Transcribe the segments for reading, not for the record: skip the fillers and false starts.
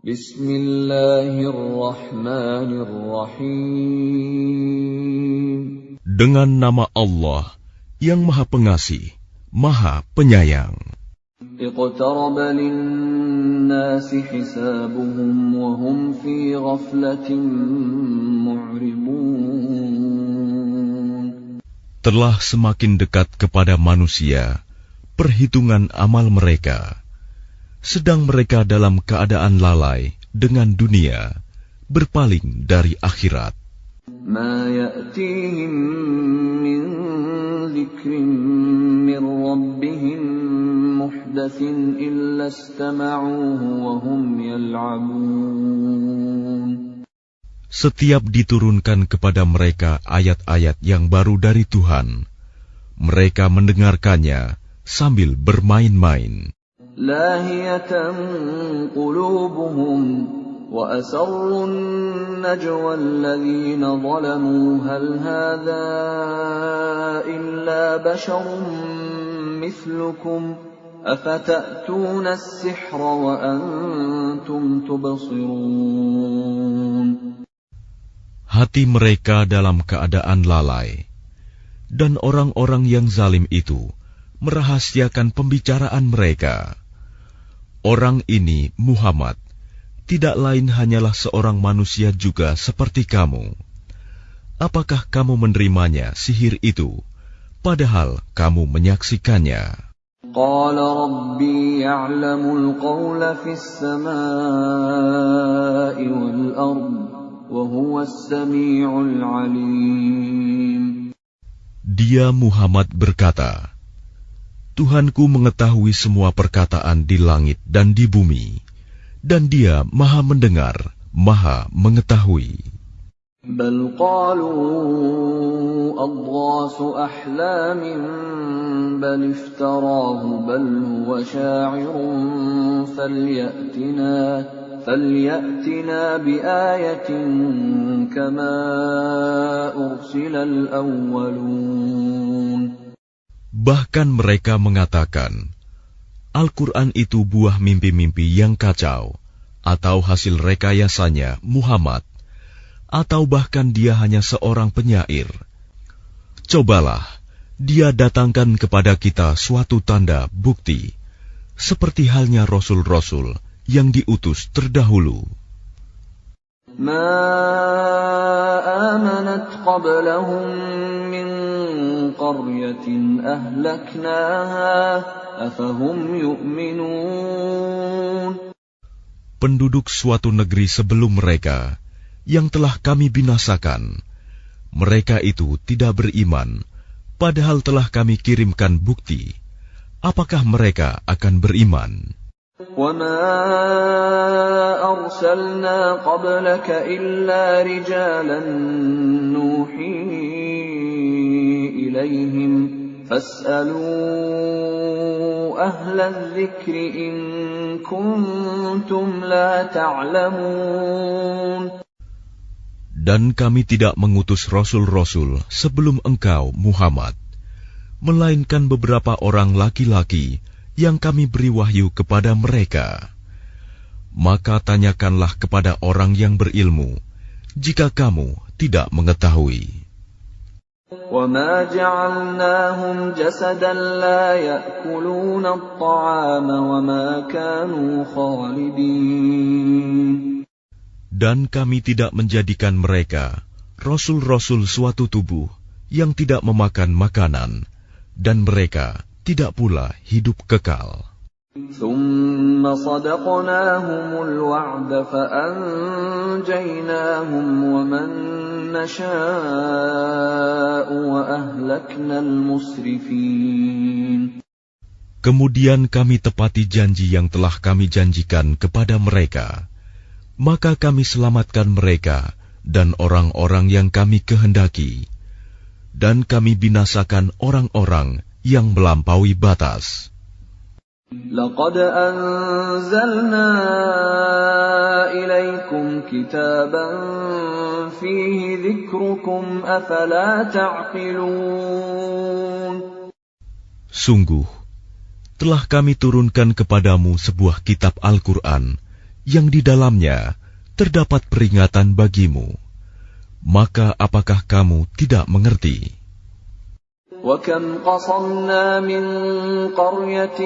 Bismillahirrahmanirrahim. Dengan nama Allah yang Maha Pengasih, Maha Penyayang. Iqtaraba lin-nasi hisabuhum wa hum fi ghaflatin mu'ridun. Telah semakin dekat kepada manusia perhitungan amal mereka, sedang mereka dalam keadaan lalai dengan dunia, berpaling dari akhirat. Ma ya'tihim min dzikrin min rabbihim muhdatsin illa istama'uhu wa hum yal'abun. Setiap diturunkan kepada mereka ayat-ayat yang baru dari Tuhan, mereka mendengarkannya sambil bermain-main. Lahiyatan qulubuhum wa asarrun najwa alladhina zalamu hal hadha illa basharun mithlukum afata'tuna as-sihra wa antum tubsirun. Hati mereka dalam keadaan lalai, dan orang-orang yang zalim itu merahasiakan pembicaraan mereka. Orang ini, Muhammad, tidak lain hanyalah seorang manusia juga seperti kamu. Apakah kamu menerimanya sihir itu, padahal kamu menyaksikannya? Qala Rabbi ya'lamul qawla fis samaa'i wal ard, wa huwas sami'ul 'alim. Dia Muhammad berkata, Tuhanku mengetahui semua perkataan di langit dan di bumi, dan Dia Maha mendengar, Maha mengetahui. Bal qalu adghasu ahlamin bal iftarahu bal huwa sya'irun falyatina biayatin kama ursilal awwalun. Bahkan mereka mengatakan, Al-Quran itu buah mimpi-mimpi yang kacau, atau hasil rekayasanya Muhammad, atau bahkan dia hanya seorang penyair. Cobalah, dia datangkan kepada kita suatu tanda bukti, seperti halnya Rasul-Rasul yang diutus terdahulu. Ma amanat qablahum min qaryatin ahlaknaha afahum yu'minun. Penduduk suatu negeri sebelum mereka yang telah kami binasakan, mereka itu tidak beriman, padahal telah kami kirimkan bukti. Apakah mereka akan beriman? وَمَا أَرْسَلْنَا قَبْلَكَ إِلَّا رِجَالًا نُوحِي إِلَيْهِمْ فَاسْأَلُوا أَهْلَ الذِّكْرِ إِن كُنتُمْ لَا تَعْلَمُونَ. Dan kami tidak mengutus rasul-rasul sebelum engkau, Muhammad, melainkan beberapa orang laki-laki yang kami beri wahyu kepada mereka. Maka tanyakanlah kepada orang yang berilmu, jika kamu tidak mengetahui. وَمَا جَعَلْنَاهُمْ جَسَدًا لَا يَأْكُلُونَ الطَّعَامَ وَمَا كَانُوا خَالِدِينَ. Dan kami tidak menjadikan mereka, rasul-rasul suatu tubuh, yang tidak memakan makanan, dan mereka tidak pula hidup kekal. ثُمَّ صَدَقْنَاهُمُ الْوَعْدَ فَأَنْجَيْنَاهُمْ وَمَنْ نَشَاءُ وَأَهْلَكْنَا الْمُسْرِفِينَ. Kemudian kami tepati janji yang telah kami janjikan kepada mereka, maka kami selamatkan mereka dan orang-orang yang kami kehendaki, dan kami binasakan orang-orang yang melampaui batas. لَقَدْ أَنزَلْنَا إِلَيْكُمْ كِتَابًا فِيهِ ذِكْرُكُمْ أَفَلَا تَعْقِلُونَ. Sungguh, telah kami turunkan kepadamu sebuah kitab Al-Quran yang di dalamnya terdapat peringatan bagimu. Maka apakah kamu tidak mengerti? وَكَمْ قَصَمْنَا مِنْ قَرْيَةٍ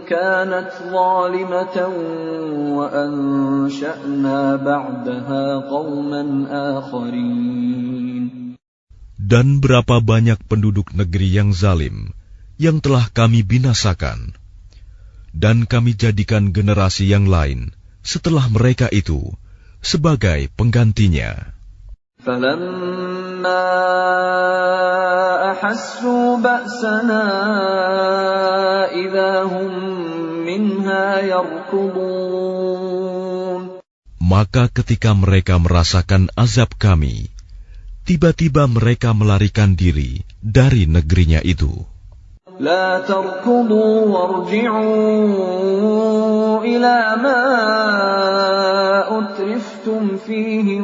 كَانَتْ ظَالِمَةً وَأَنْشَأْنَا بَعْدَهَا قَوْمًا آخَرِينَ. Dan berapa banyak penduduk negeri yang zalim yang telah kami binasakan, dan kami jadikan generasi yang lain setelah mereka itu sebagai penggantinya. فَلَمَّا أَحَسُّوا بَأْسَنَا إِذَا هُمْ مِنْهَا يَرْكُضُونَ. Maka ketika mereka merasakan azab kami, tiba-tiba mereka melarikan diri dari negerinya itu. لا تركضوا وارجعوا إلى ما أترفتم فيه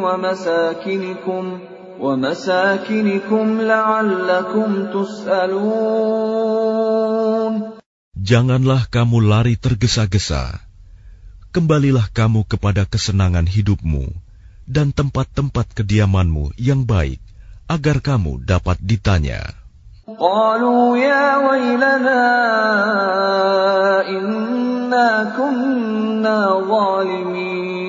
ومساكنكم لعلكم تسألون. Janganlah kamu lari tergesa-gesa. Kembalilah kamu kepada kesenangan hidupmu dan tempat-tempat kediamanmu yang baik, agar kamu dapat ditanya. قالوا يا ويلنا إنا كنا ظالمين.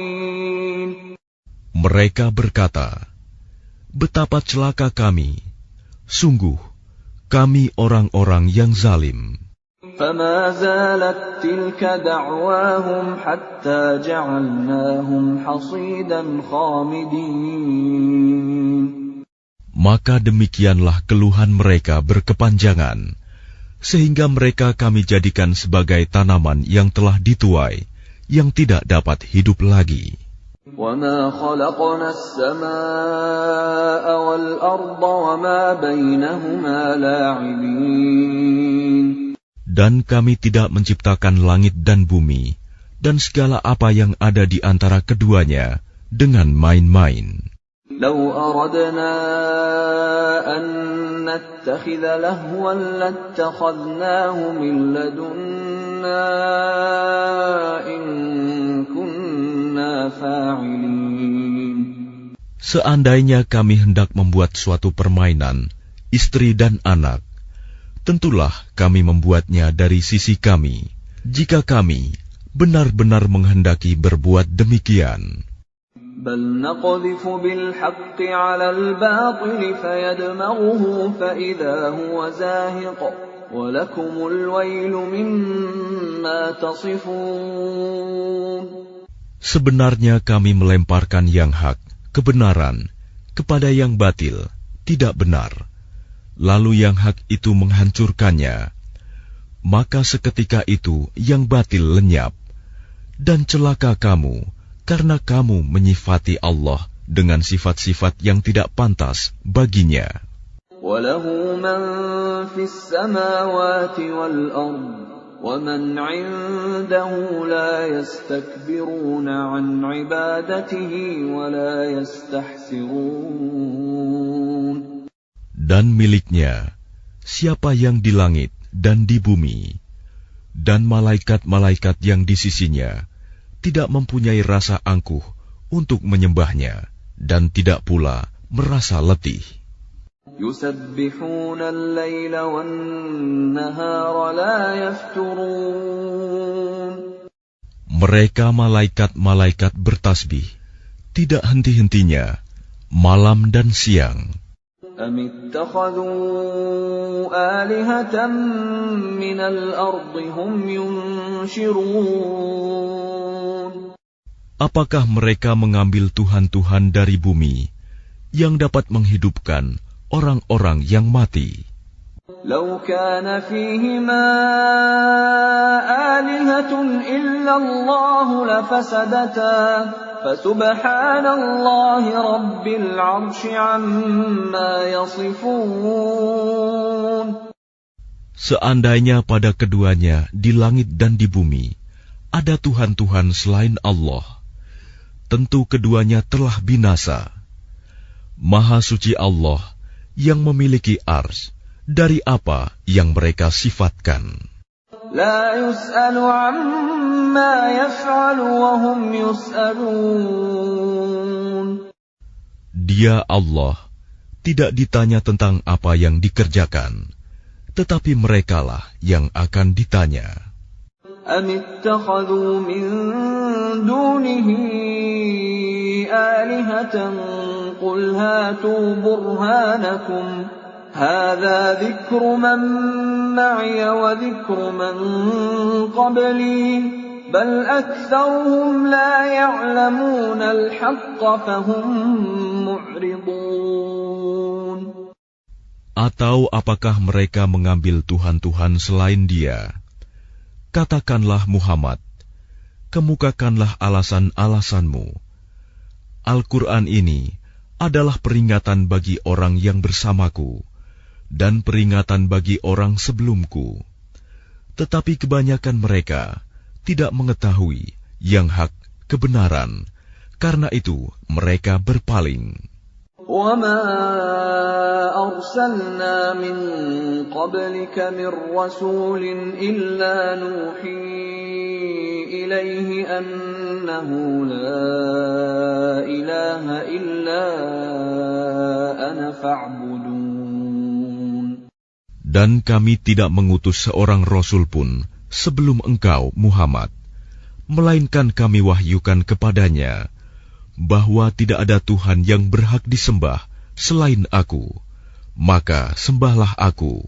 Mereka berkata, betapa celaka kami, sungguh kami orang-orang yang zalim. فما زالت تلك دعواهم حتى جعلناهم حصيدا خامدين. Maka demikianlah keluhan mereka berkepanjangan, sehingga mereka kami jadikan sebagai tanaman yang telah dituai, yang tidak dapat hidup lagi. وَمَا خَلَقْنَا السَّمَاءَ وَالْأَرْضَ وَمَا بَيْنَهُمَا لَاعِبِينَ. Dan kami tidak menciptakan langit dan bumi, dan segala apa yang ada di antara keduanya, dengan main-main. لو أردنا أن نتخذ لهوا لاتخذناه من لدنا إن كنا فاعلين. Seandainya kami hendak membuat suatu permainan, istri dan anak, tentulah kami membuatnya dari sisi kami, jika kami benar-benar menghendaki berbuat demikian. بل نقذف بالحق على الباطل فيدمغه فإذا هو زاهق ولكم الويل مما تصفون. Sebenarnya kami melemparkan yang hak, kebenaran, kepada yang batil, tidak benar. Lalu yang hak itu menghancurkannya. Maka seketika itu yang batil lenyap. Dan celaka kamu, karena kamu menyifati Allah dengan sifat-sifat yang tidak pantas baginya. وَلَهُ مَنْ فِي السَّمَاوَاتِ وَالْأَرْضِ وَمَنْ عِنْدَهُ لَا يَسْتَكْبِرُونَ عَنْ عِبَادَتِهِ وَلَا يَسْتَحْسِرُونَ. Dan miliknya siapa yang di langit dan di bumi, dan malaikat-malaikat yang di sisinya tidak mempunyai rasa angkuh untuk menyembahnya, dan tidak pula merasa letih. يُسَبِّحُونَ اللَّيْلَ وَالنَّهَارَ لَا يَفْتُرُونَ. Mereka malaikat-malaikat bertasbih, tidak henti-hentinya, malam dan siang. أَمِ اتَّخَذُوا آلِهَةً مِّنَ الْأَرْضِ هُمْ يُنشِرُونَ. Apakah mereka mengambil tuhan-tuhan dari bumi yang dapat menghidupkan orang-orang yang mati? لو كان فيهما آلهة إلا الله لفسدتا فسبحان الله رب العرش عما يصفون. Seandainya pada keduanya di langit dan di bumi ada Tuhan-Tuhan selain Allah, tentu keduanya telah binasa. Maha suci Allah yang memiliki ars dari apa yang mereka sifatkan. لا يسأل عما يفعل وهم يسألون. Dia Allah tidak ditanya tentang apa yang dikerjakan, tetapi merekalah yang akan ditanya. أم اتخذوا من دونه آلهة قل هاتوا برهانكم هذا ذكر من معي وذكر من قبلي بل أكثرهم لا يعلمون الحق فهم معرضون. Atau apakah mereka mengambil Tuhan-Tuhan selain Dia? Katakanlah Muhammad, kemukakanlah alasan-alasanmu. Al-Quran ini adalah peringatan bagi orang yang bersamaku dan peringatan bagi orang sebelumku. Tetapi kebanyakan mereka tidak mengetahui yang hak kebenaran, karena itu mereka berpaling. وَمَا أَرْسَلْنَا مِن قَبْلِكَ مِن رَّسُولٍ إِلَّا نُوحِي إِلَيْهِ أَنَّهُ لَا إِلَٰهَ إِلَّا أَنَا فَاعْبُدُونِ. Dan kami tidak mengutus seorang rasul pun sebelum engkau, Muhammad, melainkan kami wahyukan kepadanya bahwa tidak ada Tuhan yang berhak disembah selain Aku, maka sembahlah Aku.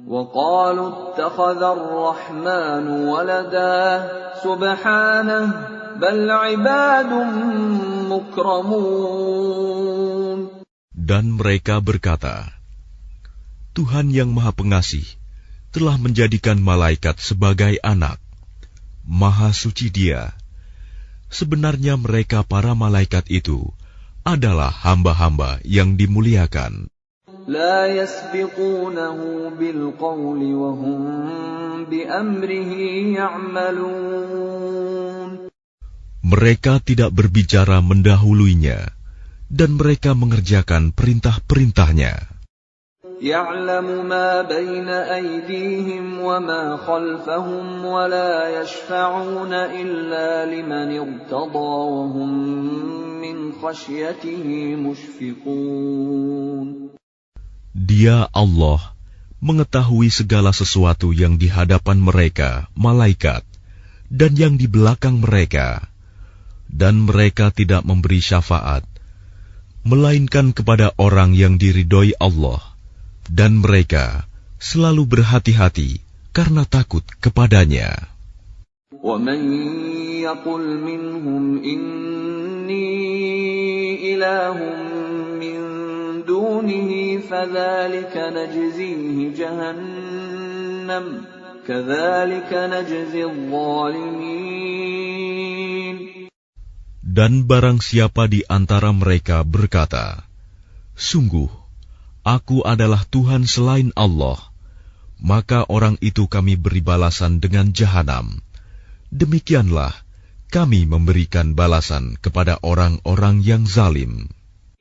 وَقَالُوا اتَّخَذَ الرَّحْمَنُ وَلَدًا سُبْحَانَهُ بَلْ عِبَادٌ مُكْرَمُونَ. Dan mereka berkata, Tuhan yang Maha Pengasih telah menjadikan malaikat sebagai anak. Maha suci Dia. Sebenarnya mereka para malaikat itu adalah hamba-hamba yang dimuliakan. لا يسبقونه بالقول وهم بأمره يعملون. Mereka tidak berbicara mendahuluinya, dan mereka mengerjakan perintah-perintahnya. يعلم ما بين أيديهم وما خلفهم ولا يشفعون إلا لمن ارتضى وهم من خشيته مشفقون. Dia Allah mengetahui segala sesuatu yang di hadapan mereka, malaikat, dan yang di belakang mereka, dan mereka tidak memberi syafaat, melainkan kepada orang yang diridhoi Allah. Dan mereka selalu berhati-hati karena takut kepadanya. وَمَن يَقُلْ مِنْهُمْ إِنِّي إِلَٰهٌ مِّن دُونِهِ فَذَلِكَ نَجْزِيهِ جَهَنَّمَ كَذَلِكَ نَجْزِي الظَّالِمِينَ. Dan barang siapa di antara mereka berkata, sungguh, Aku adalah Tuhan selain Allah, maka orang itu kami beri balasan dengan jahanam. Demikianlah kami memberikan balasan kepada orang-orang yang zalim.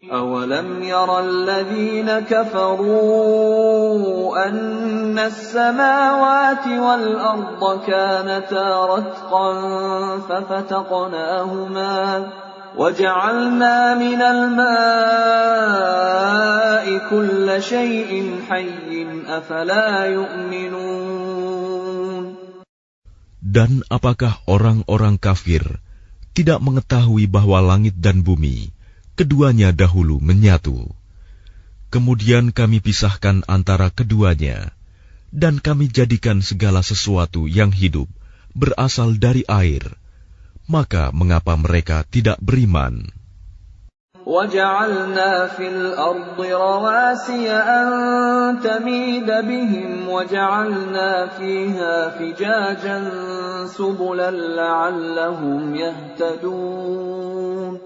أَوَلَمْ يَرَ الَّذِينَ كَفَرُوا أَنَّ السَّمَاوَاتِ وَالْأَرْضَ كَانَتَا رَتْقًا فَفَتَقْنَاهُمَا وَجَعَلْنَا مِنَ الْمَاءِ كُلَّ شَيْءٍ حَيٍّ أَفَلَا يُؤْمِنُونَ. Dan apakah orang-orang kafir tidak mengetahui bahwa langit dan bumi keduanya dahulu menyatu? Kemudian kami pisahkan antara keduanya, dan kami jadikan segala sesuatu yang hidup berasal dari air. Maka mengapa mereka tidak beriman? وَجَعَلْنَا فِي الْأَرْضِ رَوَاسِيَ أَن تَمِيدَ بِهِمْ وَجَعَلْنَا فِيهَا فِجَاجًا سُبُلًا لَّعَلَّهُمْ يَهْتَدُونَ.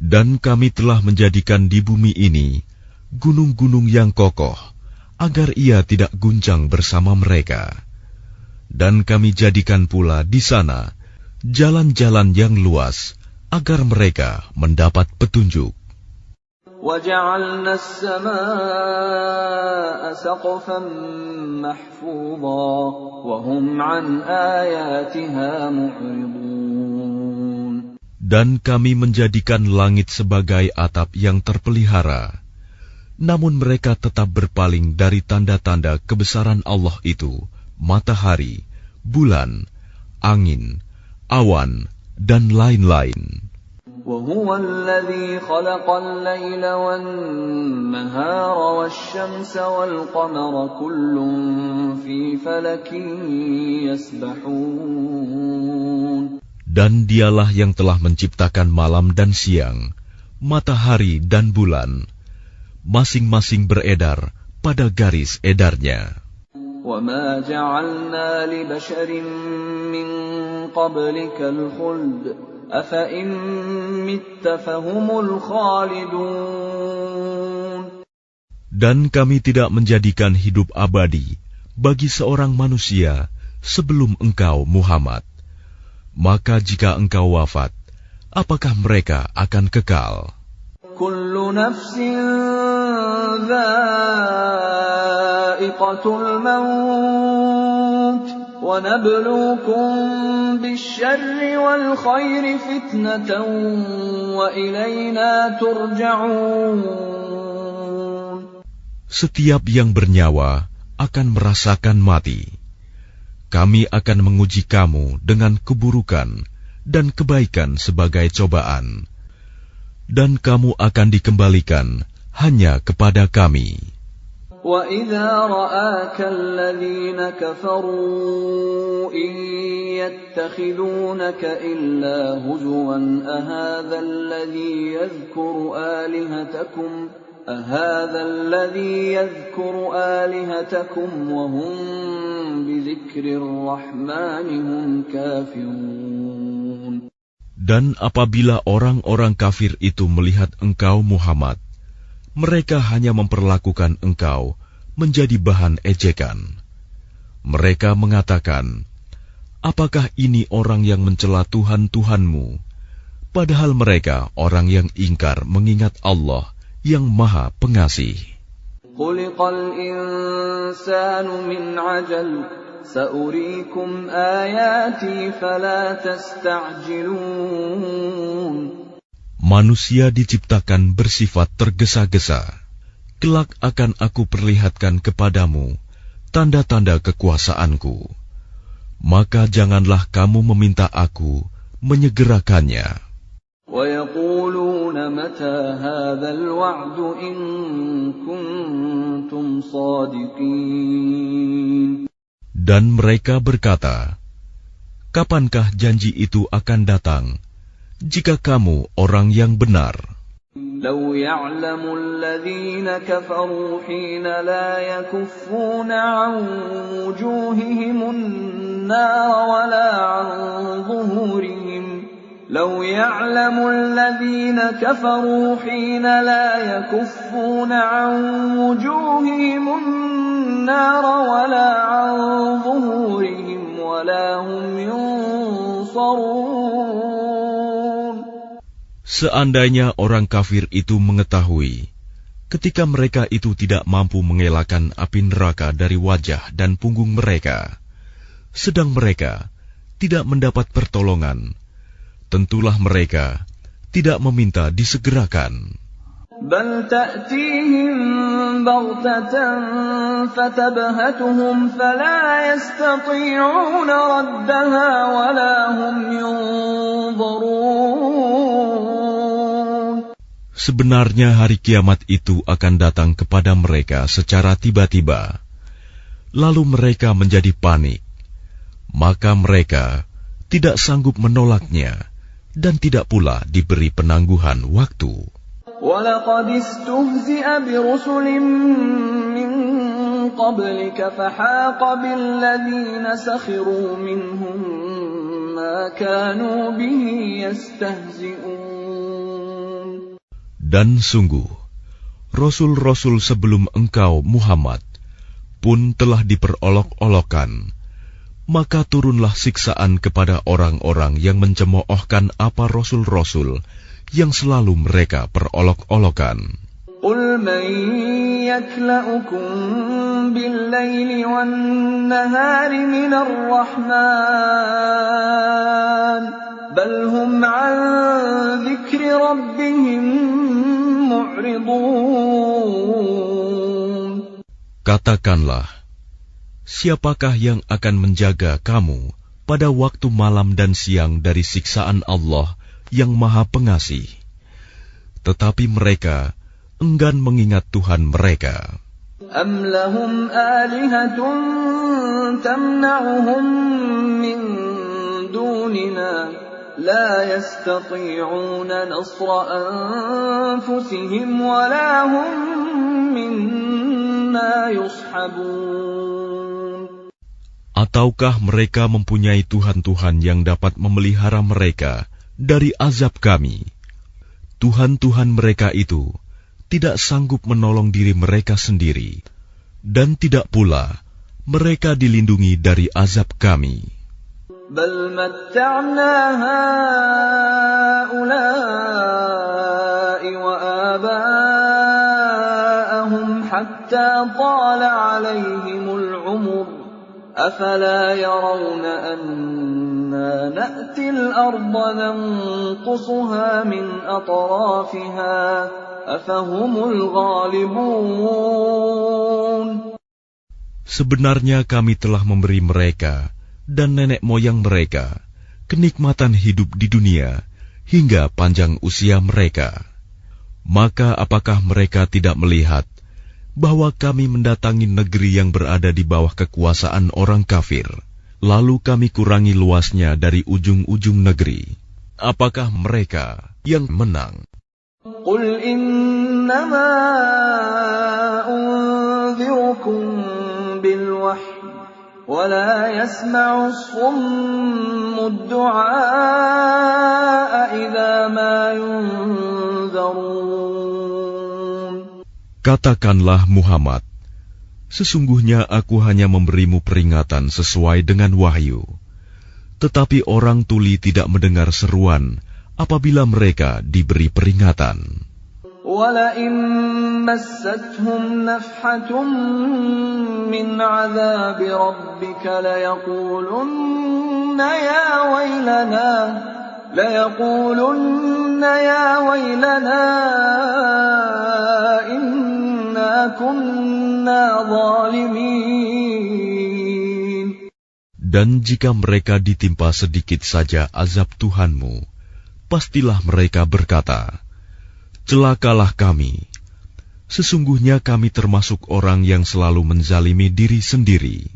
Dan kami telah menjadikan di bumi ini gunung-gunung yang kokoh, agar ia tidak guncang bersama mereka. Dan kami jadikan pula di sana jalan-jalan yang luas, agar mereka mendapat petunjuk. وَجَعَلْنَا السَّمَاءَ سَقْفًا مَحْفُوظًا وَهُمْ عَنْ آيَاتِهَا مُعْرِضُونَ. Dan kami menjadikan langit sebagai atap yang terpelihara, namun mereka tetap berpaling dari tanda-tanda kebesaran Allah itu, matahari, bulan, angin, awan, dan lain-lain. وَهُوَ الَّذِي خَلَقَ اللَّيْلَ وَالنَّهَارَ وَالشَّمْسَ وَالْقَمَرَ كُلٌّ فِي فَلَكٍ يَسْبَحُونَ. Dan dialah yang telah menciptakan malam dan siang, matahari dan bulan, masing-masing beredar pada garis edarnya. وَمَا جَعَلْنَا لِبَشَرٍ مِّن قَبْلِكَ الْخُلْدَ أَفَإِن مِّتَّ فَهُمُ الْخَالِدُونَ. Dan kami tidak menjadikan hidup abadi bagi seorang manusia sebelum engkau, Muhammad. Maka jika engkau wafat, apakah mereka akan kekal? Kullu nafsin dha'iqatul maut wa nabluukum bisyarri wal khairi fitnatan wa ilayna turja'un. Setiap yang bernyawa akan merasakan mati. Kami akan menguji kamu dengan keburukan dan kebaikan sebagai cobaan, dan kamu akan dikembalikan hanya kepada kami. وَإِذَا رَآكَ الَّذِينَ كَفَرُوا إِن يَتَّخِذُونَكَ إِلَّا هُزُوًا أَهَذَا الَّذِي يَذْكُرُ آلِهَتَكُمْ وَهُمْ بِذِكْرِ الرَّحْمَنِ هُمْ كَافِرُونَ. Dan apabila orang-orang kafir itu melihat engkau, Muhammad, mereka hanya memperlakukan engkau menjadi bahan ejekan. Mereka mengatakan, apakah ini orang yang mencela Tuhan-Tuhanmu? Padahal mereka orang yang ingkar mengingat Allah yang Maha Pengasih. Khuliqal insanu min ajal, sa'uriikum ayati fala tasta'jilun. Manusia diciptakan bersifat tergesa-gesa. Kelak akan aku perlihatkan kepadamu tanda-tanda kekuasaanku. Maka janganlah kamu meminta aku menyegerakannya. وَيَقُولُونَ مَتَى هَذَا الْوَعْدُ إِن كُنتُمْ صَادِقِينَ. Dan mereka berkata, kapankah janji itu akan datang, jika kamu orang yang benar? لَوْ يَعْلَمُ الَّذِينَ كَفَرُوا حِينَ لَا يَكُفُّونَ عَنْ وُجُوهِهِمُ النَّارَ وَلَا عَنْ ظُهُورِهِمْ لو يعلم الذين كفروا حين لا يكفون عن وجوههم النار ولا عن ظهورهم ولا هم ينصرون. Seandainya orang kafir itu mengetahui, ketika mereka itu tidak mampu mengelakkan api neraka dari wajah dan punggung mereka, sedang mereka tidak mendapat pertolongan, tentulah mereka tidak meminta disegerakan. Bal ta'tihim baghtatan fatabhatuhum fala yastati'una raddaha wala hum yunzarun. Sebenarnya hari kiamat itu akan datang kepada mereka secara tiba-tiba, lalu mereka menjadi panik, maka mereka tidak sanggup menolaknya dan tidak pula diberi penangguhan waktu. وَلَقَدِ اسْتُهْزِئَ بِرُسُلٍ مِّن قَبْلِكَ فَحَاقَ بِالَّذِينَ سَخِرُوا مِنْهُم مَّا كَانُوا بِهِ يَسْتَهْزِئُونَ. Dan sungguh, Rasul-Rasul sebelum engkau, Muhammad, pun telah diperolok-olokkan. Maka turunlah siksaan kepada orang-orang yang mencemoohkan apa Rasul-Rasul yang selalu mereka perolok-olokan. قل من يكلأكم بالليل والنهار من الرحمن بل هم عن ذكر ربهم معرضون. Katakanlah, siapakah yang akan menjaga kamu pada waktu malam dan siang dari siksaan Allah yang Maha Pengasih? Tetapi mereka enggan mengingat Tuhan mereka. Am lahum alihatun tamna'uhum min dunina la yastati'una nasra anfusihim wa la hum minna yushabun. Ataukah mereka mempunyai Tuhan-Tuhan yang dapat memelihara mereka dari azab kami? Tuhan-Tuhan mereka itu tidak sanggup menolong diri mereka sendiri, dan tidak pula mereka dilindungi dari azab kami. Bal matta'na ha'ula'i wa aba'ahum hatta tala 'alaihimul 'umur. أفلا يرون أنا نأتي الأرض ننقصها من أطرافها أفهم الغالبون. Sebenarnya kami telah memberi mereka dan nenek moyang mereka kenikmatan hidup di dunia hingga panjang usia mereka. Maka apakah mereka tidak melihat bahwa kami mendatangi negeri yang berada di bawah kekuasaan orang kafir, lalu kami kurangi luasnya dari ujung-ujung negeri? Apakah mereka yang menang? Qul innama unzirukum bil wahyi wa la yasma'u as-summu ad-du'a idza ma yunzarun. Katakanlah Muhammad, sesungguhnya aku hanya memberimu peringatan sesuai dengan wahyu. Tetapi orang tuli tidak mendengar seruan apabila mereka diberi peringatan. وَلَئِن مَّسَّتْهُمْ نَفْحَةٌ مِّنْ عَذَابِ رَبِّكَ لَيَقُولُنَّ يَا وَيْلَنَا إِنَّا كُنَّا ظَالِمِينَ. Dan jika mereka ditimpa sedikit saja azab Tuhanmu, pastilah mereka berkata, celakalah kami. Sesungguhnya kami termasuk orang yang selalu menzalimi diri sendiri.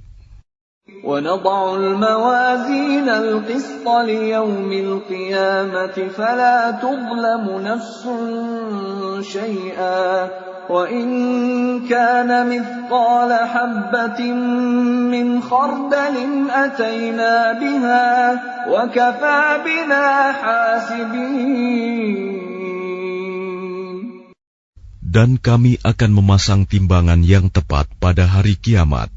وَنَضَعُ الْمَوَازِينَ الْقِسْطَ لِيَوْمِ الْقِيَامَةِ فَلَا تُظْلَمُ نَفْسٌ شَيْئًا وَإِنْ كَانَ مِثْقَالَ حَبَّةٍ مِّنْ خَرْدَلٍ أَتَيْنَا بِهَا وَكَفَى بِنَا حَاسِبِينَ. Dan kami akan memasang timbangan yang tepat pada hari kiamat.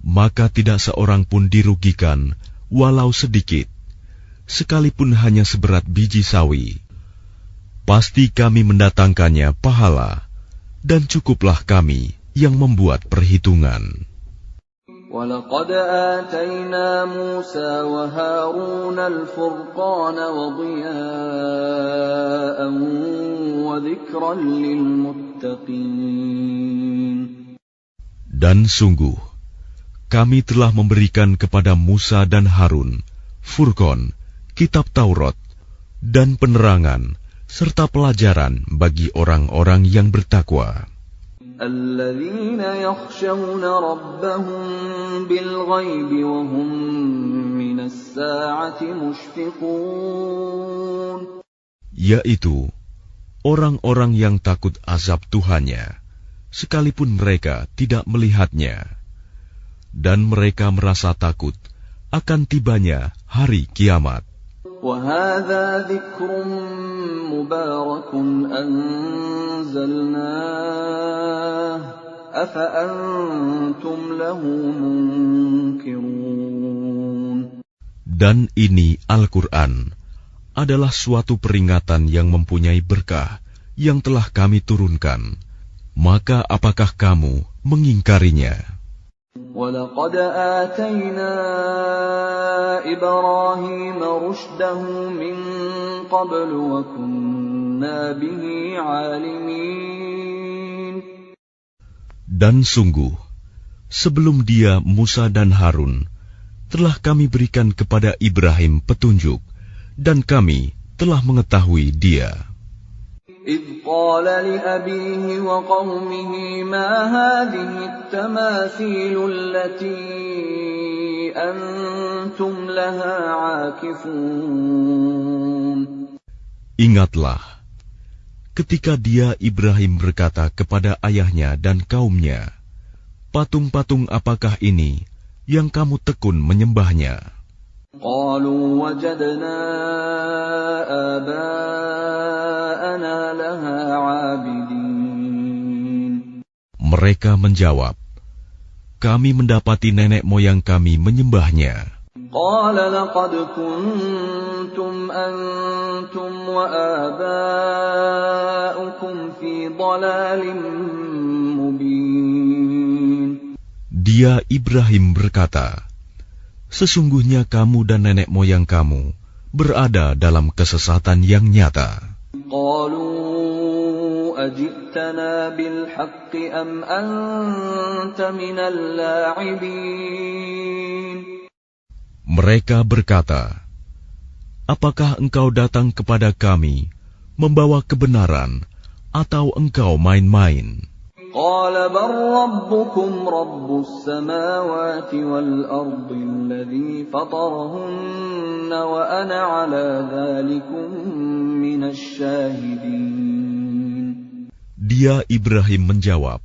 Maka tidak seorang pun dirugikan, walau sedikit, sekalipun hanya seberat biji sawi. Pasti kami mendatangkannya pahala, dan cukuplah kami yang membuat perhitungan. وَلَقَدْ آتَيْنَا مُوسَى وَهَارُونَ الْفُرْقَانَ وَضِيَاءً وَذِكْرًا لِلْمُتَّقِينَ. Dan sungguh, kami telah memberikan kepada Musa dan Harun Furqan, kitab Taurat, dan penerangan, serta pelajaran bagi orang-orang yang bertakwa. Alladzina yakhshawna rabbahum bil ghaibi wa hum minas sa'ati mushfiqun. Yaitu orang-orang yang takut azab Tuhannya, sekalipun mereka tidak melihatnya. Dan mereka merasa takut akan tibanya hari kiamat. وَهَذَا ذِكْرٌ مُبَارَكٌ أَنزَلْنَاهُ أَفَأَنْتُمْ لَهُ مُنْكِرُونَ. Dan ini Al-Quran adalah suatu peringatan yang mempunyai berkah yang telah kami turunkan, maka apakah kamu mengingkarinya? وَلَقَدْ آتَيْنَا إِبْرَاهِيمَ رُشْدَهُ مِنْ قَبْلُ وَكُنَّا بِهِ عَالِمِينَ. Dan sungguh, sebelum dia Musa dan Harun, telah kami berikan kepada Ibrahim petunjuk, dan kami telah mengetahui dia. إِذْ قَالَ لِأَبِيهِ وَقَوْمِهِ مَا هَٰذِهِ التَّمَاثِيلُ الَّتِي أَنتُمْ لَهَا عَاكِفُونَ. Ingatlah, ketika dia Ibrahim berkata kepada ayahnya dan kaumnya, patung-patung apakah ini yang kamu tekun menyembahnya? قَالُوا وَجَدْنَا آبَاءَنَا لَهَا عَابِدِينَ. Mereka menjawab, kami mendapati nenek moyang kami menyembahnya. قَالَ لَقَدْ كُنْتُمْ أَنْتُمْ وَآبَاؤُكُمْ فِي ضَلَالٍ مُبِينٍ. Dia Ibrahim berkata, sesungguhnya kamu dan nenek moyang kamu berada dalam kesesatan yang nyata. قَالُوا أَجِئْتَنَا بِالْحَقِّ أَمْ أَنْتَ مِنَ اللَّاعِبِينَ. Mereka berkata, apakah engkau datang kepada kami membawa kebenaran atau engkau main-main? قَالَ بَلْ رَبُّكُمْ رَبُّ السَّمَاوَاتِ وَالْأَرْضِ الَّذِي فَطَرَهُنَّ وَأَنَا عَلَى ذَلِكُمْ مِنَ الشَّاهِدِينَ. Dia Ibrahim menjawab,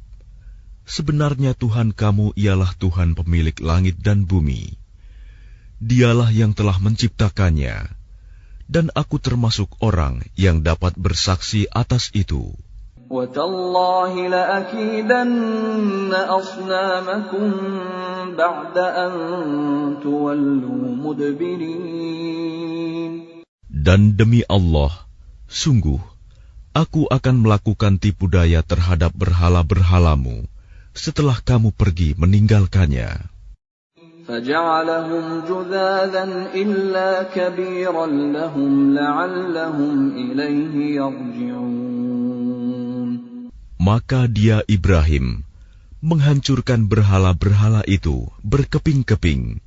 sebenarnya Tuhan kamu ialah Tuhan pemilik langit dan bumi. Dialah yang telah menciptakannya, dan aku termasuk orang yang dapat bersaksi atas itu. وَتَاللَّهِ لَأَكِيدَنَّ أَصْنَامَكُمْ بَعْدَ أَن تُوَلُّوا مُدْبِرِينَ. Dan demi Allah, sungguh, aku akan melakukan tipu daya terhadap berhala-berhalamu setelah kamu pergi meninggalkannya. فَجَعَلَهُمْ جُذَاذًا إِلَّا كَبِيرًا لَهُمْ لَعَلَّهُمْ إِلَيْهِ يَرْجِعُونَ. Maka dia Ibrahim menghancurkan berhala-berhala itu berkeping-keping,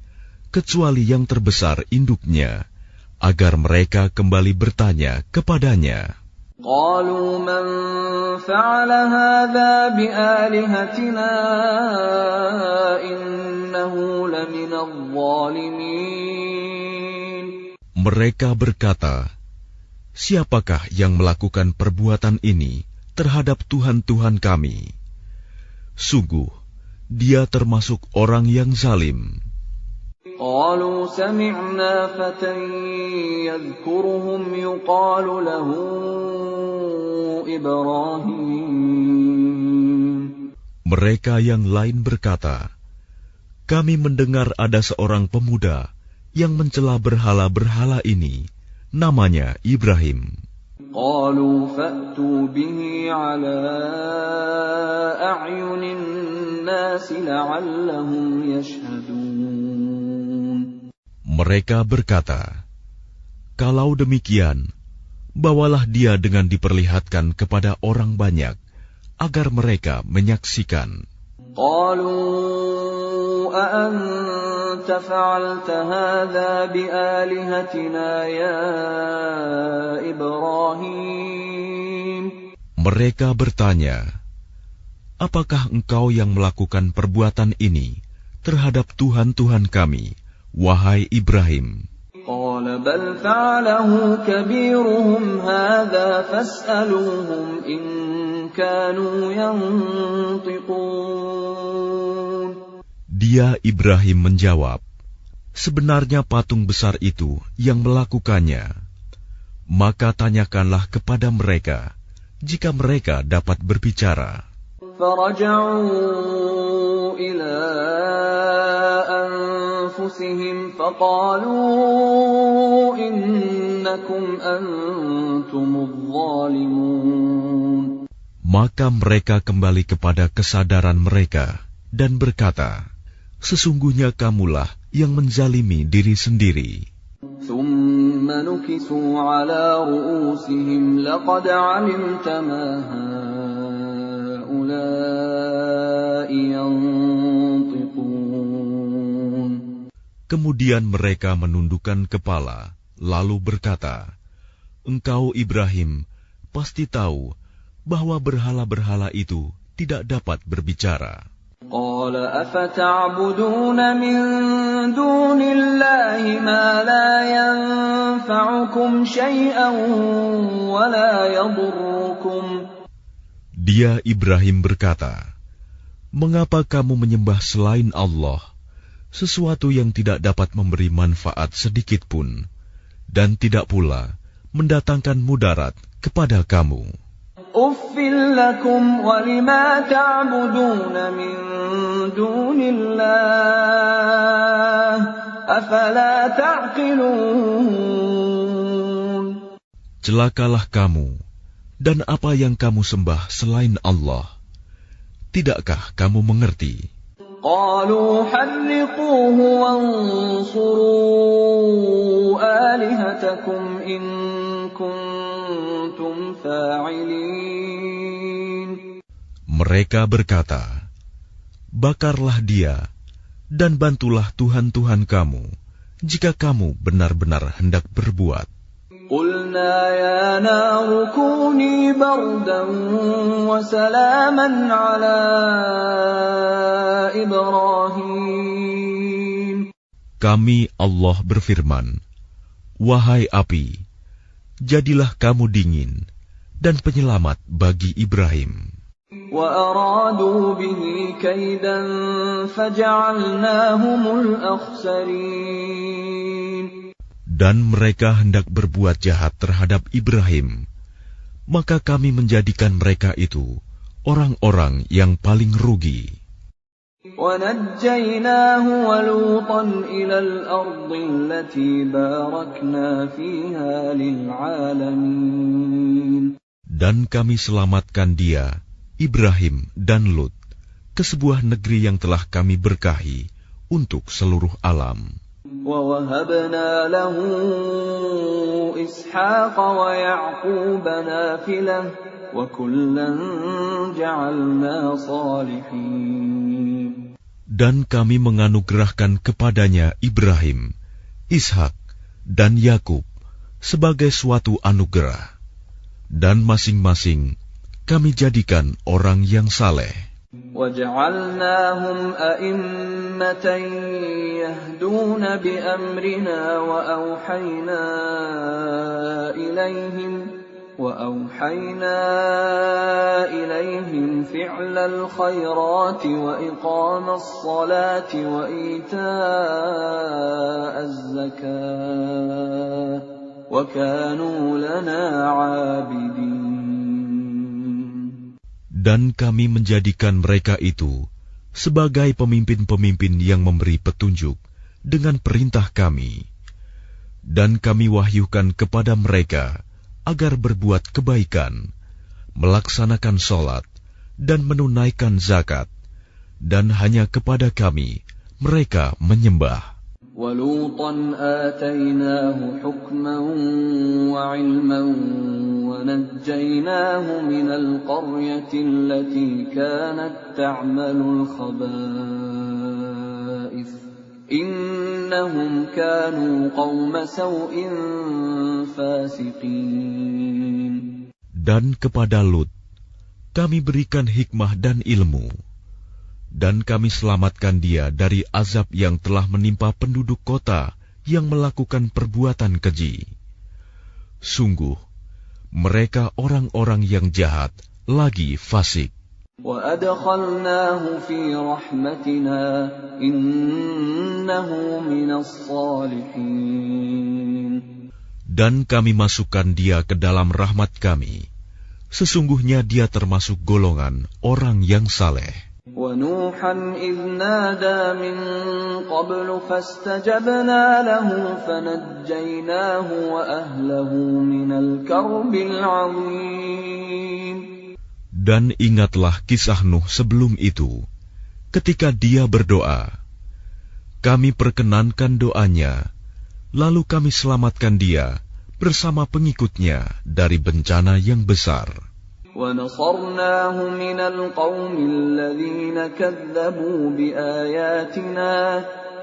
kecuali yang terbesar induknya, agar mereka kembali bertanya kepadanya. قَالُوا مَنْ فَعَلَ هَذَا بِآلِهَتِنَا إِنَّهُ لَمِنَ الظَّالِمِينَ. Mereka berkata, siapakah yang melakukan perbuatan ini terhadap Tuhan-Tuhan kami? Sungguh, dia termasuk orang yang zalim. قَالُوا سَمِعْنَا فَتًى يَذْكُرُهُمْ يُقَالُ لَهُ إِبْرَاهِيمُ. Mereka yang lain berkata, kami mendengar ada seorang pemuda yang mencela berhala-berhala ini, namanya Ibrahim. قَالُوا فَأْتُوا بِهِ عَلَىٰ أَعْيُنِ النَّاسِ لَعَلَّهُمْ يَشْهَدُونَ. Mereka berkata, kalau demikian, bawalah dia dengan diperlihatkan kepada orang banyak, agar mereka menyaksikan. قَالُوا أَأَنْتَ فَعَلْتَ هَذَا بِآلِهَتِنَا يَا إِبْرَاهِيمُ. Mereka bertanya, apakah engkau yang melakukan perbuatan ini terhadap Tuhan-Tuhan kami, wahai Ibrahim? قَالَ بَلْ فَعَلَهُ كَبِيرُهُمْ هَذَا فَاسْأَلُوهُمْ إِن كَانُوا يَنطِقُونَ. Dia Ibrahim menjawab, sebenarnya patung besar itu yang melakukannya. Maka tanyakanlah kepada mereka, jika mereka dapat berbicara. فَرَجَعُوا إِلَىٰ أَنفُسِهِمْ فَقَالُوا إنكم أنتم الظالمون. Maka mereka kembali kepada kesadaran mereka dan berkata, sesungguhnya kamulah yang menzalimi diri sendiri. ثم نكسوا على رؤوسهم لقد علمت ما هؤلاء ينطقون. Kemudian mereka menundukkan kepala, lalu berkata, engkau Ibrahim pasti tahu bahwa berhala-berhala itu tidak dapat berbicara. قال أفتعبدون من دون الله ما لا ينفعكم شيئا ولا يضركم. Dia Ibrahim berkata, mengapa kamu menyembah selain Allah sesuatu yang tidak dapat memberi manfaat sedikit pun dan tidak pula mendatangkan mudarat kepada kamu? أُفٍّ لَكُمْ وَلِمَا تَعْبُدُونَ مِن دُونِ اللَّهِ أَفَلَا تَعْقِلُونَ. Celakalah kamu dan apa yang kamu sembah selain Allah. Tidakkah kamu mengerti? قَالُوا حَرِّقُوهُ وَانصُرُوا آلِهَتَكُمْ إِن كُنتُمْ فَاعِلِينَ. Mereka berkata, bakarlah dia dan bantulah Tuhan-Tuhan kamu jika kamu benar-benar hendak berbuat. قُلْنَا يَا نَارُ كُونِي بَرْدًا وَسَلَامًا عَلَى إِبْرَاهِيمَ. Kami Allah berfirman, wahai api, jadilah kamu dingin dan penyelamat bagi Ibrahim. وَأَرَادُوا بِهِ كَيْدًا فَجَعَلْنَاهُمُ الْأَخْسَرِينَ. Dan mereka hendak berbuat jahat terhadap Ibrahim, maka kami menjadikan mereka itu orang-orang yang paling rugi. وَنَجَّيْنَاهُ وَلُوطًا إِلَى الْأَرْضِ الَّتِي بَارَكْنَا فِيهَا لِلْعَالَمِينَ. Dan kami selamatkan dia, Ibrahim dan Lut, ke sebuah negeri yang telah kami berkahi untuk seluruh alam. وَوَهَبْنَا لَهُ إِسْحَاقَ وَيَعْقُوبَ نَافِلَةً وَكُلًّا جَعَلْنَا صَالِحِينَ. Dan kami menganugerahkan kepadanya Ibrahim, Ishak, dan Yakub sebagai suatu anugerah, dan masing-masing kami jadikan orang yang saleh. وَجَعَلْنَاهُمْ أَئِمَّةً يَهْدُونَ بِأَمْرِنَا وَأَوْحَيْنَا إِلَيْهِمْ فِعْلَ الْخَيْرَاتِ وَإِقَامَ الصَّلَاةِ وَإِيتَاءَ الزَّكَاةِ وَكَانُوا لَنَا عَابِدِينَ. Dan kami menjadikan mereka itu sebagai pemimpin-pemimpin yang memberi petunjuk dengan perintah kami. Dan kami wahyukan kepada mereka agar berbuat kebaikan, melaksanakan sholat, dan menunaikan zakat. Dan hanya kepada kami mereka menyembah. وَلُوطًا آتَيْنَاهُ حُكْمًا وَعِلْمًا وَنَجَّيْنَاهُ مِنَ الْقَرْيَةِ الَّتِي كَانَتْ تَعْمَلُ الْخَبَائِثَ إِنَّهُمْ كَانُوا قَوْمَ سَوْءٍ فَاسِقِينَ. Dan kepada Lut kami berikan hikmah dan ilmu, dan kami selamatkan dia dari azab yang telah menimpa penduduk kota yang melakukan perbuatan keji. Sungguh, mereka orang-orang yang jahat lagi fasik. وَأَدْخَلْنَاهُ فِي رَحْمَتِنَا إِنَّهُ مِنَ الصَّالِحِينَ. Dan kami masukkan dia ke dalam rahmat kami. Sesungguhnya dia termasuk golongan orang yang saleh. وَنُوحًا إِذْ نَادَى مِن قَبْلُ فَاسْتَجَبْنَا لَهُ فَنَجَّيْنَاهُ وَأَهْلَهُ مِنَ الْكَرْبِ الْعَظِيمِ. Dan ingatlah kisah Nuh sebelum itu, ketika dia berdoa. Kami perkenankan doanya, lalu kami selamatkan dia bersama pengikutnya dari bencana yang besar. وَنَصَرْنَاهُ مِنَ الْقَوْمِ الَّذِينَ كَذَّبُوا بِآيَاتِنَا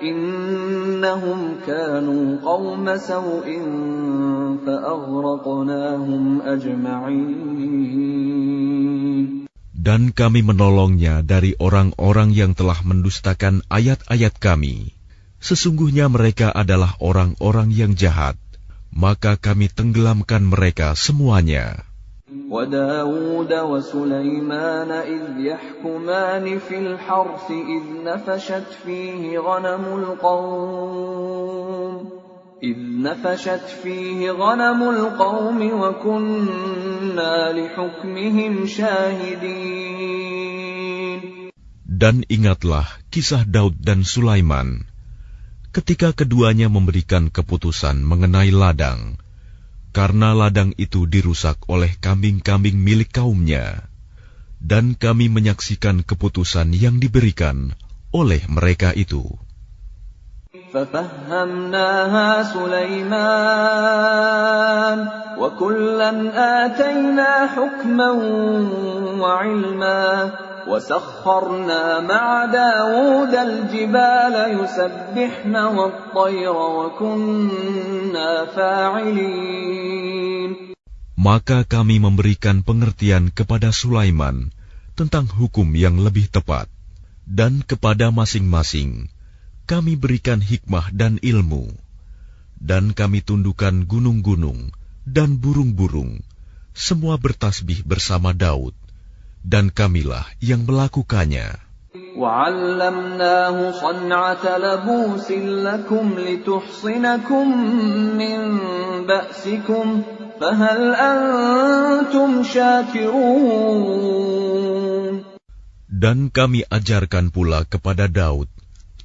إِنَّهُمْ كَانُوا قَوْمَ سَوْءٍ فَأَغْرَقْنَاهُمْ أَجْمَعِينَ. Dan kami menolongnya dari orang-orang yang telah mendustakan ayat-ayat kami. Sesungguhnya mereka adalah orang-orang yang jahat, maka kami tenggelamkan mereka semuanya. وَدَاوُودَ وَسُلَيْمَانَ إِذْ يَحْكُمَانِ فِي الْحَرْثِ إِذْ نَفَشَتْ فِيهِ غَنَمُ الْقَوْمِ وَكُنَّا لِحُكْمِهِمْ شَاهِدِينَ. Dan ingatlah kisah Daud dan Sulaiman, ketika keduanya memberikan keputusan mengenai ladang, karena ladang itu dirusak oleh kambing-kambing milik kaumnya, dan kami menyaksikan keputusan yang diberikan oleh mereka itu. فَفَهَّمْنَاهَا سُلَيْمَانَ وَكُلًّا آتَيْنَا حُكْمًا وَعِلْمًا وَسَخَّرْنَا مَعَ دَاوُودَ الْجِبَالَ يُسَبِّحْنَ وَالطَّيْرَ وَكُنَّا فَاعِلِينَ. Maka kami memberikan pengertian kepada Sulaiman tentang hukum yang lebih tepat, dan kepada masing-masing kami berikan hikmah dan ilmu, dan kami tundukkan gunung-gunung dan burung-burung, semua bertasbih bersama Daud, dan kamilah yang melakukannya. وَعَلَّمْنَاهُ صَنْعَةَ لَبُوسٍ لَكُمْ لِتُحْصِنَكُمْ مِنْ بَأْسِكُمْ فَهَلْ أَنْتُمْ شَاكِرُونَ. Dan kami ajarkan pula kepada Daud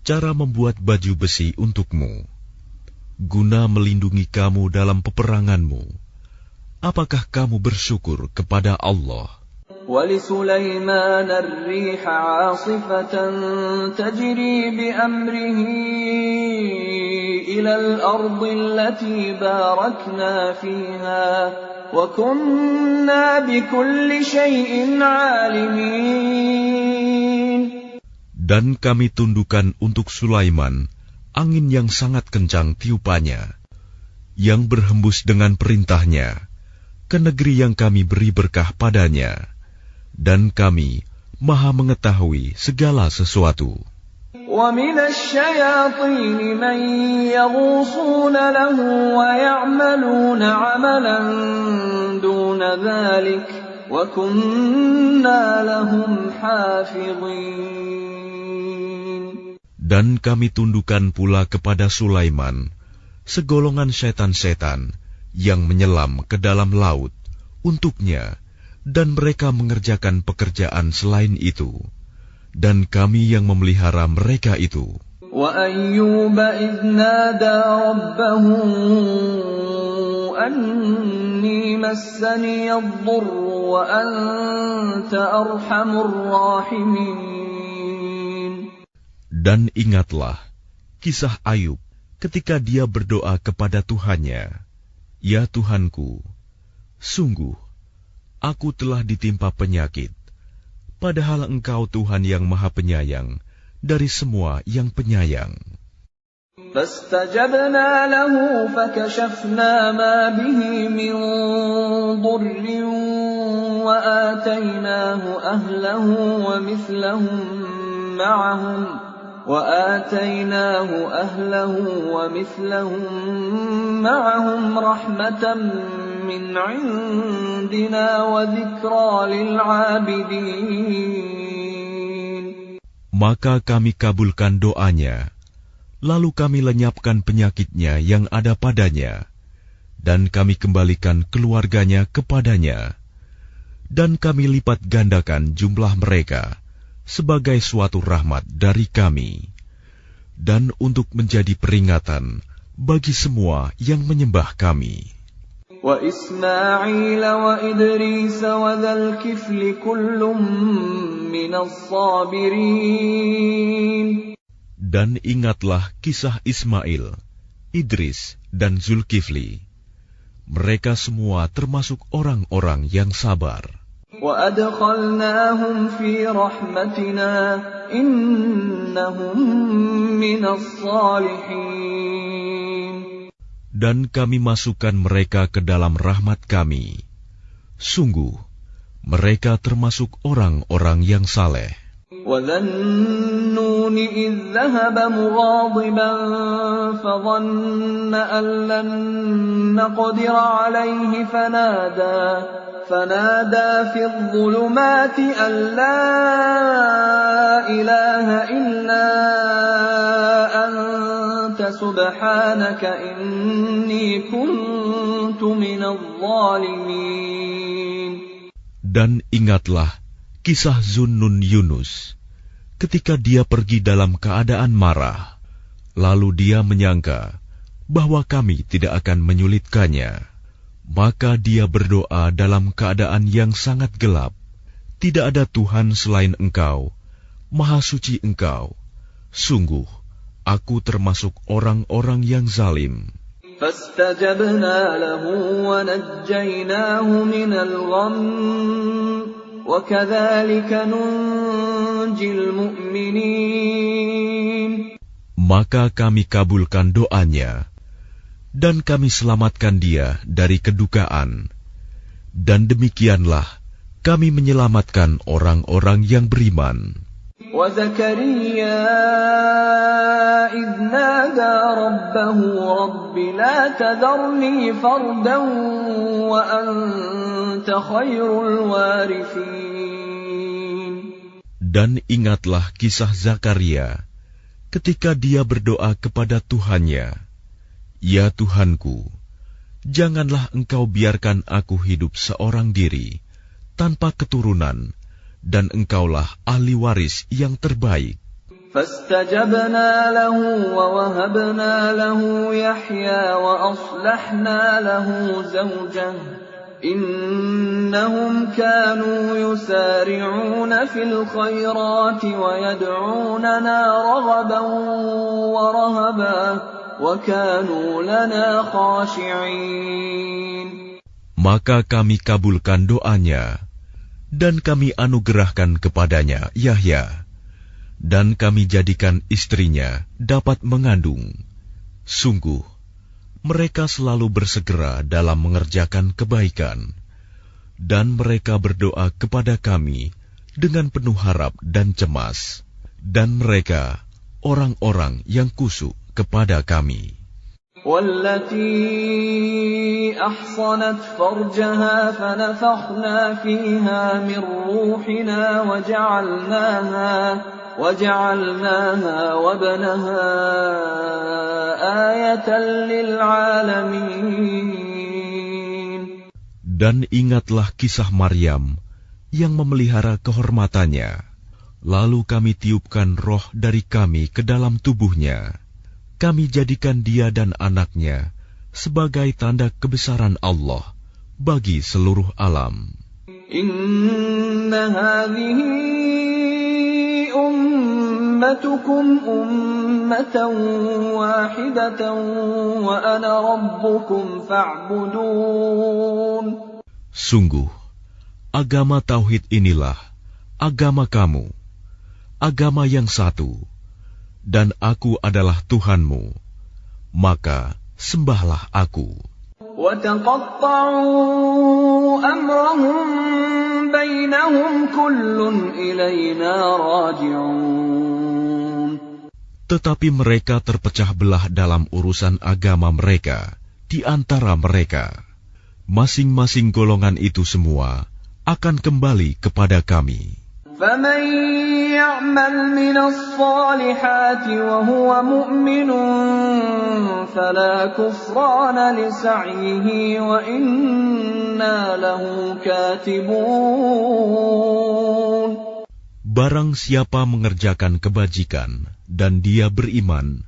cara membuat baju besi untukmu, guna melindungi kamu dalam peperanganmu. Apakah kamu bersyukur kepada Allah? وَلِسُلَيْمَانَ الرِّيحَ عَاصِفَةً تَجْرِي بِأَمْرِهِ إِلَى الْأَرْضِ الَّتِي بَارَكْنَا فِيهَا وَكُنَّا بِكُلِّ شَيْءٍ عَالِمِينَ. Dan kami tundukkan untuk Sulaiman angin yang sangat kencang tiupannya, yang berhembus dengan perintahnya ke negeri yang kami beri berkah padanya, dan kami Maha mengetahui segala sesuatu. وَمِنَ الشَّيَاطِينِ مَن يَغُوصُونَ لَهُ وَيَعْمَلُونَ عَمَلًا دُونَ ذَلِكَ وَكُنَّا لَهُمْ حَافِظِينَ. Dan kami tundukkan pula kepada Sulaiman segolongan setan-setan yang menyelam ke dalam laut untuknya, dan mereka mengerjakan pekerjaan selain itu, dan kami yang memelihara mereka itu. وَأَيُّوبَ إِذْ نَادَى رَبَّهُ أَنِّي مَسَّنِيَ الضُّرُّ وَأَنْتَ أَرْحَمُ الرَّاحِمِينَ. Dan ingatlah kisah Ayub ketika dia berdoa kepada Tuhannya, "Ya Tuhanku, sungguh aku telah ditimpa penyakit, padahal Engkau Tuhan yang Maha Penyayang dari semua yang penyayang." فَاسْتَجَبْنَا لَهُ فَكَشَفْنَا مَا بِهِ مِنْ ضُرٍّ وَآتَيْنَاهُ أَهْلَهُ وَمِثْلَهُم مَّعَهُمْ رَحْمَةً مِّنْ عِندِنَا وَذِكْرَىٰ لِلْعَابِدِينَ. Maka kami kabulkan doanya, lalu kami lenyapkan penyakitnya yang ada padanya, dan kami kembalikan keluarganya kepadanya, dan kami lipat gandakan jumlah mereka sebagai suatu rahmat dari kami, dan untuk menjadi peringatan bagi semua yang menyembah kami. Wa Ismail wa Idris wa dzal kifli kullum minas sabirin. Dan ingatlah kisah Ismail, Idris, dan Zulkifli. Mereka semua termasuk orang-orang yang sabar. وَأَدْخَلْنَاهُمْ فِي رَحْمَتِنَا إِنَّهُمْ مِنَ الصَّالِحِينَ. Dan kami masukkan mereka ke dalam rahmat kami. Sungguh, mereka termasuk orang-orang yang saleh. وَذَا النُّونِ إِذْ ذَهَبَ مُغَاضِبًا فَظَنَّ أَن لَّن نَّقْدِرَ عَلَيْهِ فنادى في الظلمات أن لا إله إلا أنت سبحانك إني كنت من الظالمين. Dan ingatlah kisah Zunnun Yunus ketika dia pergi dalam keadaan marah, lalu dia menyangka bahwa kami tidak akan menyulitkannya. Maka dia berdoa dalam keadaan yang sangat gelap. Tidak ada Tuhan selain Engkau, Maha Suci Engkau. Sungguh, aku termasuk orang-orang yang zalim. فاستجبنا له ونجيناه من الغم وكذلك ننجي المؤمنين. Maka kami kabulkan doanya, dan kami selamatkan dia dari kedukaan. Dan demikianlah kami menyelamatkan orang-orang yang beriman. وَزَكَرِيَّا إِذْ نَادَى رَبَّهُ رَبِّ لَا تَذَرْنِي فَرْدًا وَأَنْتَ خَيْرُ الْوَارِثِينَ. Dan ingatlah kisah Zakaria ketika dia berdoa kepada Tuhannya, Ya Tuhanku, janganlah Engkau biarkan aku hidup seorang diri, tanpa keturunan, dan Engkaulah ahli waris yang terbaik. فَاسْتَجَبْنَا لَهُ وَوَهَبْنَا لَهُ يَحْيَى وَأَصْلَحْنَا لَهُ زَوْجَهُ إِنَّهُمْ كَانُوا يُسَارِعُونَ فِي الْخَيْرَاتِ وَيَدْعُونَنَا رَغَبًا وَرَهَبًا وَكَانُوا لَنَا خَاشِعِينَ. Maka kami kabulkan doanya, dan kami anugerahkan kepadanya Yahya, dan kami jadikan istrinya dapat mengandung. Sungguh, mereka selalu bersegera dalam mengerjakan kebaikan, dan mereka berdoa kepada kami dengan penuh harap dan cemas, dan mereka orang-orang yang kusuk kepada kami. وَالَّتِي أَحْصَنَتْ فَرْجَهَا فَنَفَخْنَا فِيهَا مِنْ رُوحِنَا وَجَعَلْنَاهَا وَابْنَهَا آيَةً لِلْعَالَمِينَ. Dan ingatlah kisah Maryam yang memelihara kehormatannya. Lalu kami tiupkan roh dari kami ke dalam tubuhnya. Kami jadikan dia dan anaknya sebagai tanda kebesaran Allah bagi seluruh alam. Inna hadhihi ummatukum ummatan wahidatan wa ana rabbukum fa'budun. Sungguh, agama tauhid inilah agama kamu, agama yang satu, dan aku adalah Tuhanmu, maka sembahlah aku. وَتَقَطَّعُوا أَمْرَهُمْ بَيْنَهُمْ كُلٌّ إِلَيْنَا رَاجِعُونَ. Tetapi mereka terpecah belah dalam urusan agama mereka di antara mereka. Masing-masing golongan itu semua akan kembali kepada kami. فَمَنْ يَعْمَلْ مِنَ الصَّالِحَاتِ وَهُوَ مُؤْمِنٌ فَلَا كُفْرَانَ لِسَعْيِهِ وَإِنَّا لَهُ كَاتِبُونَ. Barang siapa mengerjakan kebajikan dan dia beriman,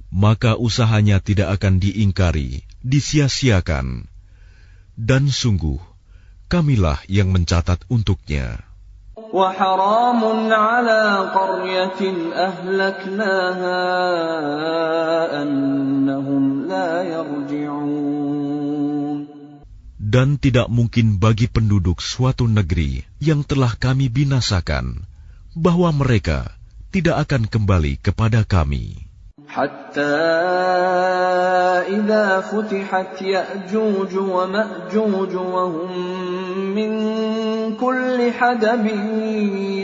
maka usahanya tidak akan diingkari, disia-siakan. Dan sungguh, kamilah yang mencatat untuknya. وَحَرَامٌ عَلَى قَرْيَةٍ أَهْلَكْنَاهَا أَنَّهُمْ لَا يَرْجِعُونَ. Dan tidak mungkin bagi penduduk suatu negeri yang telah kami binasakan, bahwa mereka tidak akan kembali kepada kami. حَتَّى إِذَا فُتِحَتْ يَأْجُوجُ وَمَأْجُوجُ وَهُمْ مِنْ كُلِّ حَدَبٍ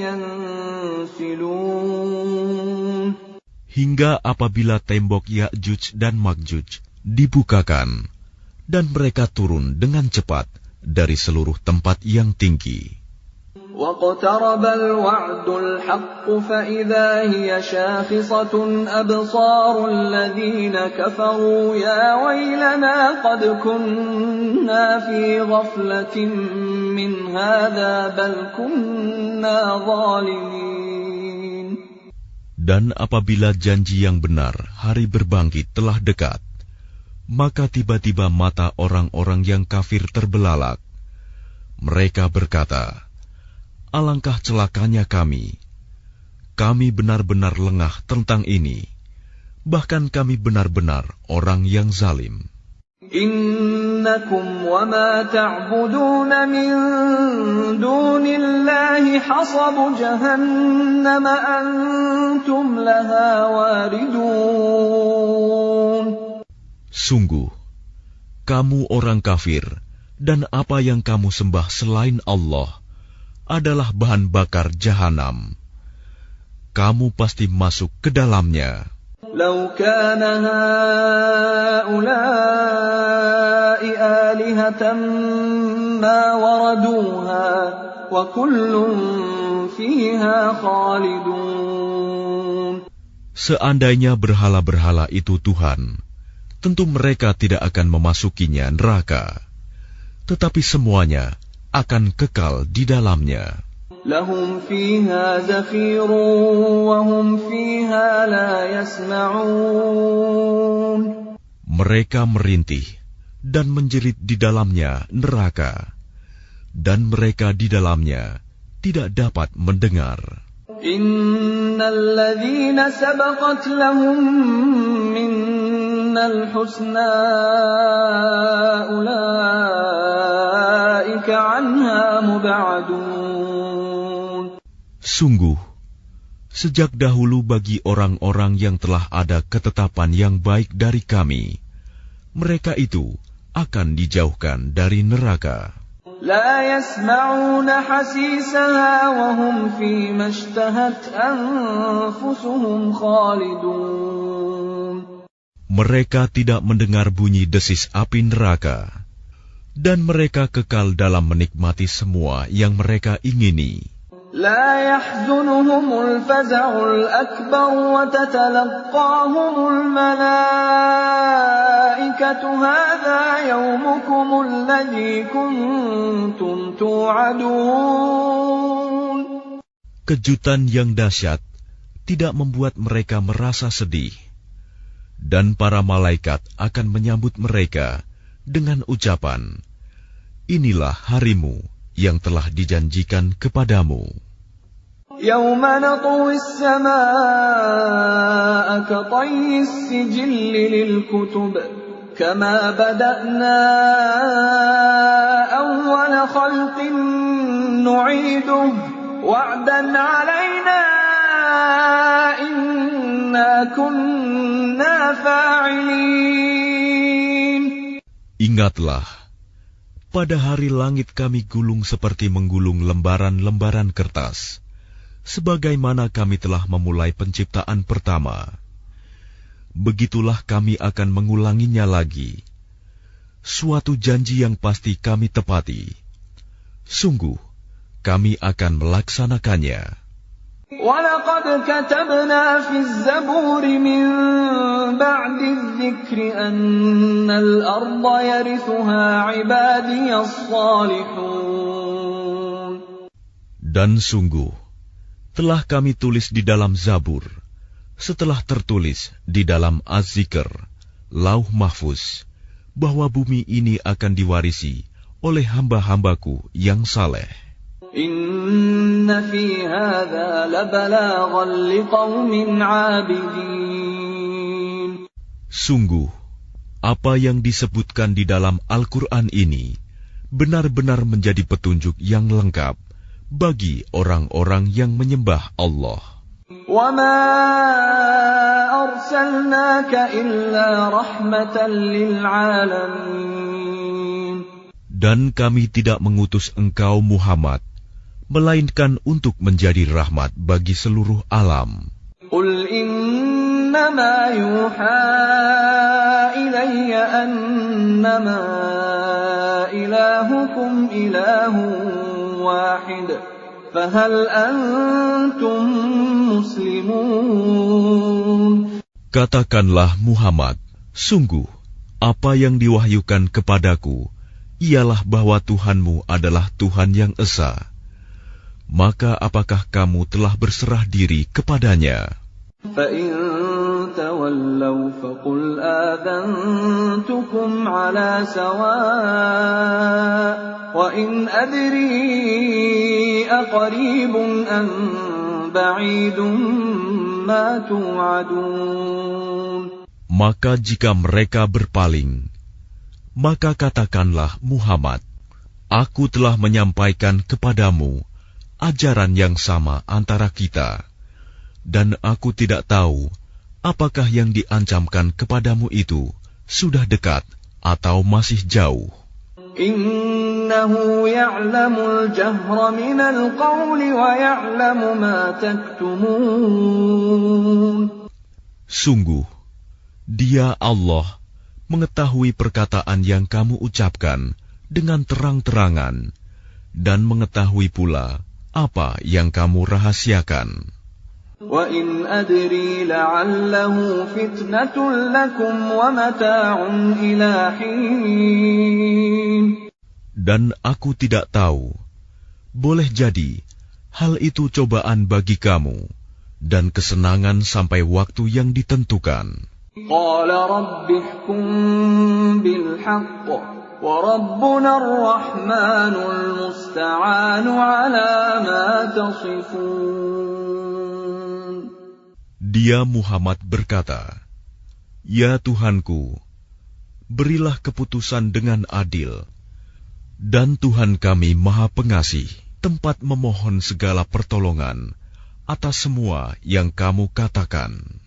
يَنْسِلُونَ. Hingga apabila tembok Ya'juj dan Ma'juj dibukakan, dan mereka turun dengan cepat dari seluruh tempat yang tinggi. وَاقْتَرَبَ الْوَعْدُ الْحَقُّ فَإِذَا هِيَ شَاخِصَةٌ أَبْصَارُ الَّذِينَ كَفَرُوا يَا وَيْلَنَا قَدْ كُنَّا فِي غَفْلَةٍ مِّنْ هَذَا بَلْ كُنَّا ظَالِمِينَ. Dan apabila janji yang benar, hari berbangkit telah dekat, maka tiba-tiba mata orang-orang yang kafir terbelalak. Mereka berkata, alangkah celakanya kami. Kami benar-benar lengah tentang ini. Bahkan kami benar-benar orang yang zalim. Innakum wa ma ta'budun min dunillahi hasabu jahannam antum laha waridun. Sungguh, kamu orang kafir dan apa yang kamu sembah selain Allah adalah bahan bakar jahanam. Kamu pasti masuk ke dalamnya. Lau kana haula'i alihatan ma waraduha wa kullun fiha khalidun. Seandainya berhala-berhala itu Tuhan, tentu mereka tidak akan memasukinya neraka. Tetapi semuanya akan kekal di dalamnya. Lahum fiha zafirun wa hum fiha la yasma'un. Mereka merintih dan menjerit di dalamnya neraka, dan mereka di dalamnya tidak dapat mendengar. Innal ladzina sabaqat lahum minnal husna ulaika anha mub'adun. Sungguh, sejak dahulu bagi orang-orang yang telah ada ketetapan yang baik dari kami, mereka itu akan dijauhkan dari neraka. La yasma'una hasisaha wa hum fi mashtahat anfusuhum khalidun. Mereka tidak mendengar bunyi desis api neraka, dan mereka kekal dalam menikmati semua yang mereka ingini. La yahzunuhumul faza'ul akbar wa tatalaqahumul malaikatu hadha yawmukumul ladzi kuntum tu'adun. Kejutan yang dahsyat tidak membuat mereka merasa sedih, dan para malaikat akan menyambut mereka dengan ucapan, inilah harimu yang telah dijanjikan kepadamu. Yawma natwi as-samaa'a katayyi as-sijilli lil-kutub kama bada'na awwala khalqin nu'iduhu wa'dan 'alaina inna kunna fa'ilin. Ingatlah, pada hari langit kami gulung seperti menggulung lembaran-lembaran kertas, sebagaimana kami telah memulai penciptaan pertama. Begitulah kami akan mengulanginya lagi. Suatu janji yang pasti kami tepati. Sungguh, kami akan melaksanakannya. وَلَقَدْ كَتَبْنَا فِي الزَّبُورِ مِنْ بَعْدِ الذِّكْرِ أَنَّ الْأَرْضَ يَرِثُهَا عِبَادِيَ الصَّالِحُونَ. Dan sungguh, telah kami tulis di dalam Zabur, setelah tertulis di dalam Az-Zikr, Lauh Mahfuz, bahwa bumi ini akan diwarisi oleh hamba-hambaku yang saleh. Inna fi hadza labalaghan liqaumin 'abidin. Sungguh, apa yang disebutkan di dalam Al-Quran ini benar-benar menjadi petunjuk yang lengkap bagi orang-orang yang menyembah Allah. وَمَا أَرْسَلْنَاكَ إِلَّا رَحْمَةً لِلْعَالَمِينَ. Dan kami tidak mengutus engkau Muhammad, melainkan untuk menjadi rahmat bagi seluruh alam. قُلْ إِنَّمَا يُوحَى إِلَيَّ أَنَّمَا إِلَٰهُكُمْ إِلَٰهٌ وَاحِدٌ فَهَلْ أَنْتُمْ مُسْلِمُونَ. Katakanlah Muhammad, sungguh apa yang diwahyukan kepadaku ialah bahwa Tuhanmu adalah Tuhan yang esa. Maka apakah kamu telah berserah diri kepadanya? فَإِن تَوَلَّوْا فَقُلْ آذَنْتُكُمْ عَلَى سَوَاءٍ وَإِنْ أَدْرِي أَقَرِيبٌ أَمْ بَعِيدٌ مَا تُوعَدُونَ. Maka jika mereka berpaling, maka katakanlah Muhammad, aku telah menyampaikan kepadamu ajaran yang sama antara kita, dan aku tidak tahu apakah yang diancamkan kepadamu itu sudah dekat atau masih jauh. Innahu ya'lamul jahra minal qawli wa ya'lamu ma taktumun. Sungguh, Dia Allah mengetahui perkataan yang kamu ucapkan dengan terang-terangan dan mengetahui pula apa yang kamu rahasiakan. وَإِنْ أَدْرِي لَعَلَّهُ فِتْنَةٌ لَكُمْ وَمَتَاعٌ إِلَى حِينٍ. Dan aku tidak tahu, boleh jadi hal itu cobaan bagi kamu dan kesenangan sampai waktu yang ditentukan. قَالَ رَبِّ احْكُم بِالْحَقِّ وَرَبُّنَا الرَّحْمَنُ الْمُسْتَعَانُ عَلَى مَا تَصِفُونَ. Dia Muhammad berkata, Ya Tuhanku, berilah keputusan dengan adil, dan Tuhan kami Maha Pengasih, tempat memohon segala pertolongan atas semua yang kamu katakan.